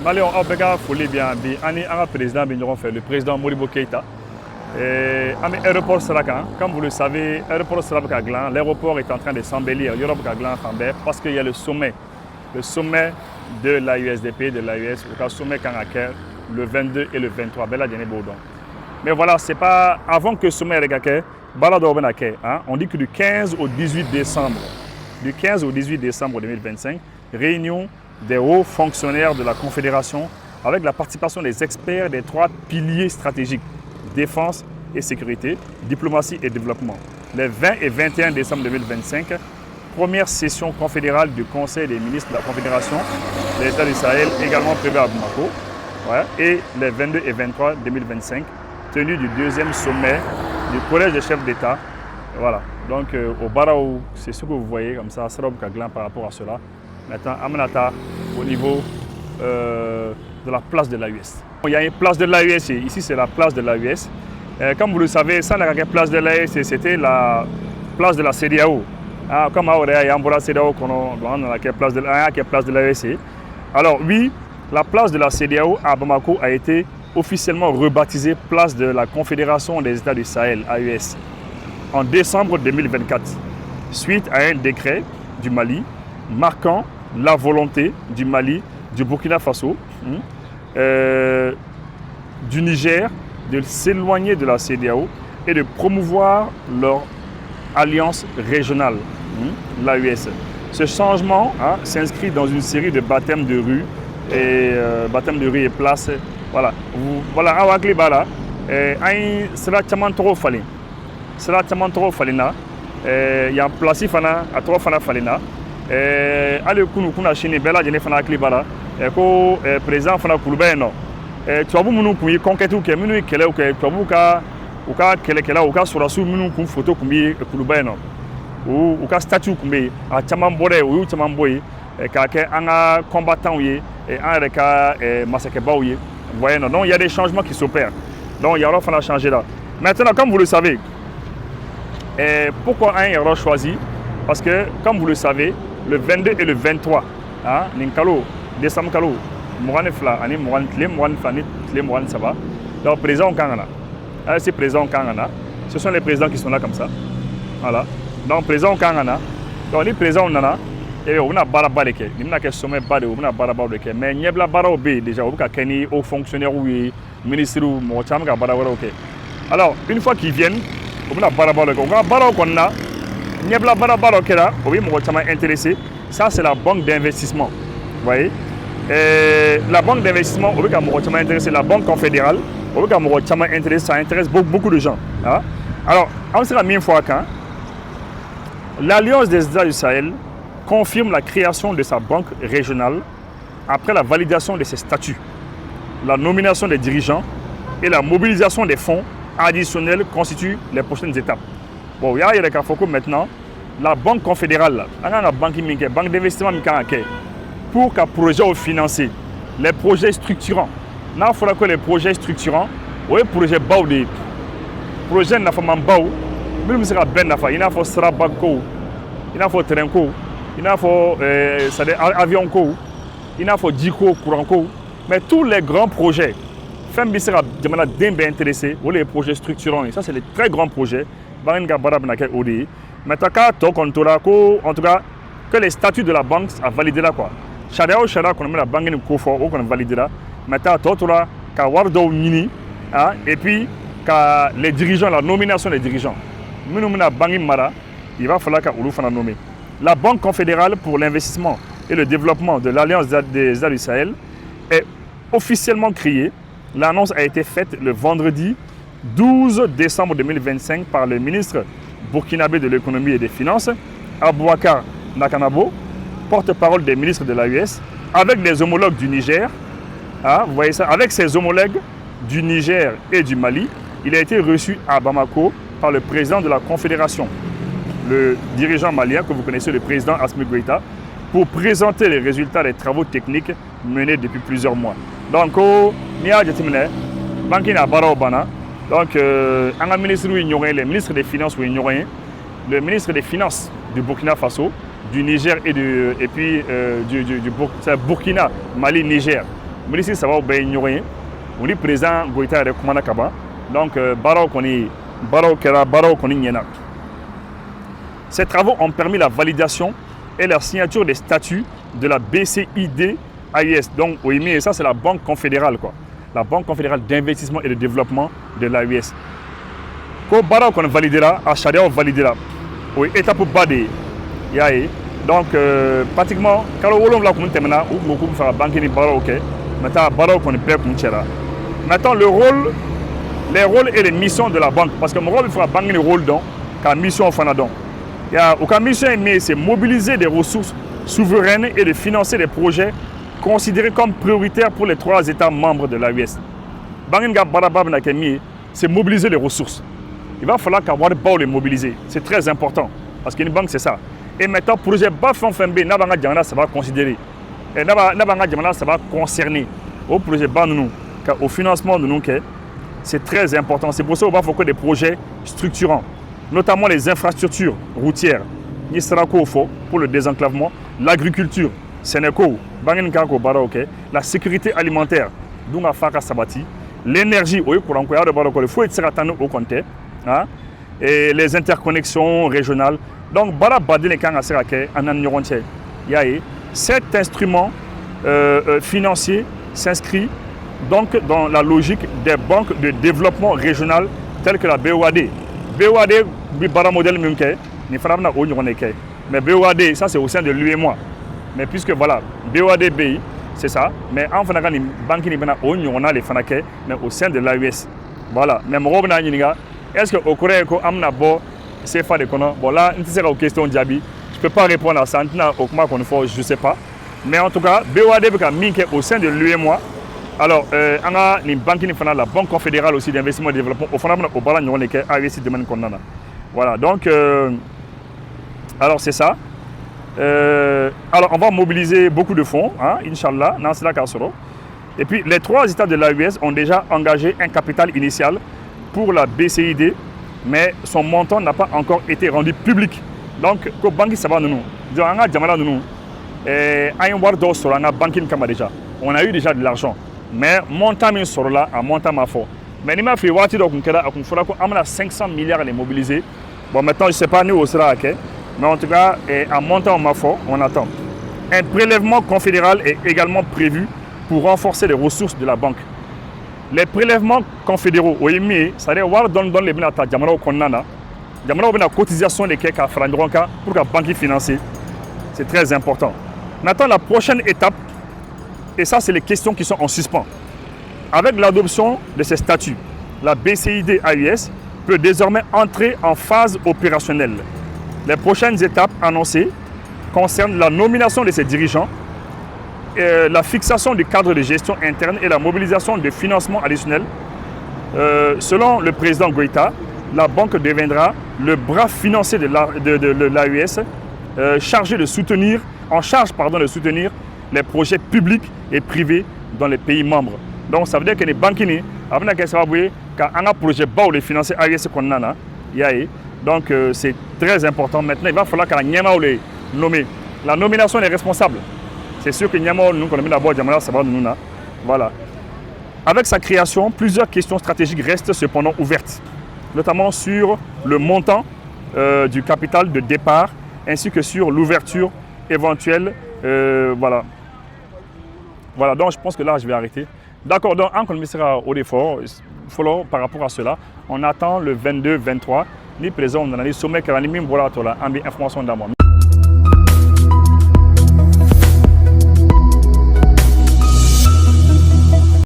Malien Obega Folie bien bi ani un président Bignon fait le président Modibo Keïta. Ami aéroport Sarakan, comme vous le savez, aéroport Sarakan Glan, l'aéroport est en train de s'embellir Europe Glan parce qu'il y a le sommet de l'AUSDP, de l'AUS, le sommet Kangaker, le 22 et le 23, Bella Djene Boudon. Mais voilà, c'est pas avant que le sommet Regake, on dit que du 15 au 18 décembre, 2025, réunion des hauts fonctionnaires de la Confédération avec la participation des experts des 3 piliers stratégiques, défense et sécurité, diplomatie et développement. Les 20 et 21 décembre 2025, première session confédérale du Conseil des ministres de la Confédération des États du Sahel, également prévue à Bamako. Et les 22 et 23 2025, tenue du 2e sommet du Collège des chefs d'État. Voilà. Donc au Barao, c'est ce que vous voyez comme ça, Sarab Kaglan par rapport à cela. Maintenant, Amanata, au niveau de la place de l'AUS. Il y a une place de l'AUS, ici c'est la place de l'AUS. Comme vous le savez, ça n'a pas place de l'AUS, c'était la place de la CEDEAO. Comme il y a une CEDEAO qu'on a la place de l'AUS. Alors oui, la place de la CEDEAO à Bamako a été officiellement rebaptisée place de la Confédération des États du Sahel, AES, en décembre 2024, suite à un décret du Mali marquant la volonté du Mali, du Burkina Faso, du Niger, de s'éloigner de la CEDEAO et de promouvoir leur alliance régionale, l'AES. Ce changement s'inscrit dans une série de baptêmes de rue et places. Voilà, voilà, awakli bala, sera chamantoro falin, il y a place fana, à trois fana falina, allez kuna chine bela jene fana akli bala, ko président fana kulubeno, tu as vu munu kuyi conquête ou que munu kele ou que tu as vu ka kele ou ka surasu munu kun photo kumbi kulubeno, ou ka statue kumbi, a chamambore ou chamamboy, kake anga combattant ouye, et un reka massacre baouye. Vous voyez, non? Donc il y a des changements qui s'opèrent. Donc il y aura fallu changer là. Maintenant, comme vous le savez, pourquoi un euro choisi? Parce que, comme vous le savez, le 22 et le 23, Ninkalo, décembre Kalo, Mourane Fla, Ani Mourane Tle, Mourane Flanit, Tle, Mourane Saba. Donc président Kangana. C'est président Kangana. Ce sont les présidents qui sont là comme ça. Voilà. Donc président Kangana. Donc les présidents Nana. Et on a barabaleke, on a sommet bade, on a barabaleke, mais il y a la barabe déjà, on a kenny aux fonctionnaires ou ministres ou mocham ka barabaleke. Alors une fois qu'ils viennent, on a barabaleke, on a barakonna, il y a la barabaleke là, oui mocham intéressé. Ça c'est la banque d'investissement, vous voyez. Et la banque d'investissement, on a mocham intéressé, la banque confédérale, on a mocham intéressé, ça intéresse beaucoup de gens. Alors on sait la même fois quand l'Alliance des États du Sahel confirme la création de sa banque régionale après la validation de ses statuts, la nomination des dirigeants et la mobilisation des fonds additionnels constituent les prochaines étapes. Bon, il y a des cas maintenant, la banque confédérale, la banque d'investissement pour qu'un projet financé, les projets structurants. Il faut que les projets structurants, les projets baoudés, projets n'a pas baou, même si il faut Sarabako, il faut Terenko. Il faut avion, il faut Diko, Kouranko, mais tous les grands projets, Fembi sera intéressé ou les projets structurants, ça c'est les très grands projets. Mais en tout cas, que les statuts de la banque a validé là quoi. Charia ou Charia qu'on a la banque ou qu'on a validé là. Maintenant, Totora, Kawardo Mini, et puis les dirigeants, la nomination des dirigeants. Nous banque Mara, il va falloir qu'on nous nommer. La Banque confédérale pour l'investissement et le développement de l'Alliance des États du Sahel est officiellement créée. L'annonce a été faite le vendredi 12 décembre 2025 par le ministre burkinabé de l'économie et des finances, Abouakar Nakanabo, porte-parole des ministres de l'AES, avec des homologues du Niger. Vous voyez ça, avec ses homologues du Niger et du Mali, il a été reçu à Bamako par le président de la Confédération, le dirigeant malien que vous connaissez, le président Assimi Goïta, pour présenter les résultats des travaux techniques menés depuis plusieurs mois. Donc, le ministre des Finances, le ministre des Finances du Burkina Faso, du Niger et puis du Burkina, Mali, Niger. ministre ça va bien ignorer on dit président Goïta recommande kaba donc baro koni nyena. Ces travaux ont permis la validation et la signature des statuts de la BCID AUS. Donc, OIMI, ça c'est la Banque confédérale, quoi. La Banque confédérale d'investissement et de développement de l'AUS. Quand Bara qu'on validera, à Chadia on validera. Oui, étape bas de yae. Donc, pratiquement, quand on l'a comme termina, ou beaucoup faire la banque ni Bara ok. Maintenant, Bara qu'on est prêt pour tirer. Maintenant, les rôles et les missions de la banque, parce que mon rôle il fera banque le rôle dans, car mission en donc. Il y a aucune mission mais c'est mobiliser des ressources souveraines et de financer des projets considérés comme prioritaires pour les 3 États membres de l'AUS. C'est mobiliser les ressources. Il va falloir qu'avoir les mobiliser. C'est très important parce qu'une banque c'est ça. Et maintenant, projet BAFONFMB, ça va considérer. Et ça va concerner au projet BANUNU, au financement de nous. C'est très important. C'est pour ça qu'il va falloir des projets structurants, notamment les infrastructures routières, pour le désenclavement, l'agriculture, la sécurité alimentaire, l'énergie, et les interconnexions régionales. Donc, cet instrument financier s'inscrit donc dans la logique des banques de développement régional telles que la BOAD. BOAD, c'est modèle mais BOAD, ça c'est au sein de l'UEMOA. Mais puisque voilà, BOAD BI, c'est ça. Mais en fait, les banques on a les fanakés, mais au sein de l'AUS. Voilà. Mais est-ce que au Corée, c'est fait de connaître? Bon là, c'est une question Diaby. Je ne peux pas répondre à ça. Je ne sais pas. Mais en tout cas, BOAD est au sein de l'UEMOA. Alors, on a une banque, la Banque confédérale aussi d'investissement et de développement. Au fond, au bas, on a AUS domaine qu'on a. Voilà. Donc, alors c'est ça. Alors, on va mobiliser beaucoup de fonds, hein, Inch'Allah, dans ce cas. Et puis, les 3 États de l'AUS ont déjà engagé un capital initial pour la BCID, mais son montant n'a pas encore été rendu public. Donc, la banque, ça va nous. On a eu déjà de l'argent, mais montant sur là, à montant ma fort. Mais il m'a fait voir qu'il y a 500 milliards à les mobiliser. Bon, maintenant, je ne sais pas nous où sera, okay? Mais en tout cas, en montant ma fort, on attend. Un prélèvement confédéral est également prévu pour renforcer les ressources de la banque. Les prélèvements confédéraux, c'est-à-dire dans les bénéfices de la cotisation des quelques francs pour la banque financière. C'est très important. Maintenant, la prochaine étape, et ça, c'est les questions qui sont en suspens. Avec l'adoption de ces statuts, la BCID AUS peut désormais entrer en phase opérationnelle. Les prochaines étapes annoncées concernent la nomination de ses dirigeants, la fixation du cadre de gestion interne et la mobilisation de financements additionnels. Selon le président Goïta, la banque deviendra le bras financier de l'AUS chargé de soutenir, en charge de soutenir les projets publics et privés dans les pays membres. Donc ça veut dire que les banques, quand on a un projet bas ou les financer AUS qu'on a, donc c'est très important. Maintenant, il va falloir que Nyama les nommer. La nomination des responsables. C'est sûr que Nyama nous connaissons d'abord Djamala, ça va nous. Voilà. Avec sa création, plusieurs questions stratégiques restent cependant ouvertes, notamment sur le montant du capital de départ, ainsi que sur l'ouverture éventuelle. Voilà. Voilà, donc je pense que là, je vais arrêter. D'accord, donc en commissaire au défaut, par rapport à cela, on attend le 22-23. Ni présent, on a les sommets qui ont mis information dans moi.